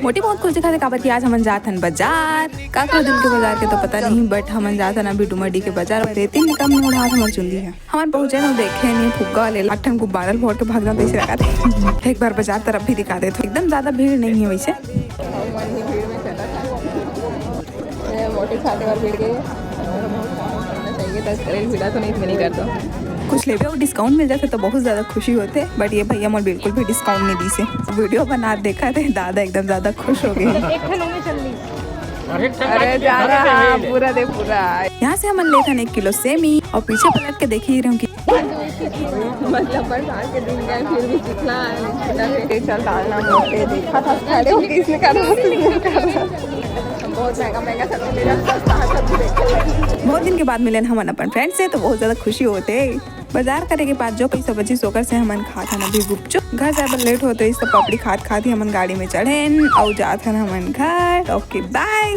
मोटी बहुत खुशी खाते काबर की आज हमन जात हन बाजार काकरो दिल के बाजार के तो पता नहीं, बट हमन जात हन अभी डुमरडी के बाजार और 3 कम में उड़ा हमर चुंदी है। हमन पहुंचे न देखे नहीं फुग्गा वाले लाठन गुब्बारा फोड़ के भागना कैसे लगा थे। एक बार बाजार तरफ भी दिखा दे तो एकदम ज्यादा भीड़ नहीं है वैसे। मोटे खाने और भीड़ गए भिड़ा तो नहीं करता कुछ ले और डिस्काउंट मिल जाते तो बहुत ज्यादा खुशी होते, बट ये भैया मोर बिल्कुल भी डिस्काउंट नहीं दी से। वीडियो बना देखा थे दादा एकदम ज्यादा खुश हो गए। अरे ज्यादा पूरा दे पूरा। यहाँ से हम ले था 1 किलो सेमी और पीछे पलट के देख ही रहे हूँ कि मतलब बरसात के दिन गए फिर भी कितना चल डालना मोटे देखा था खड़े हो किसने करा बहुत महंगा बहुत दिन के बाद मिले हम अपन फ्रेंड से तो बहुत ज्यादा खुशी होते। बाजार करे के बाद जो पैसा बची सोकर से हमन खात हन अभी गुपचुप। घर जाए लेट होते इस पापड़ी खात ही हमन गाड़ी में चढ़े और जात हन हमन घर। Okay bye.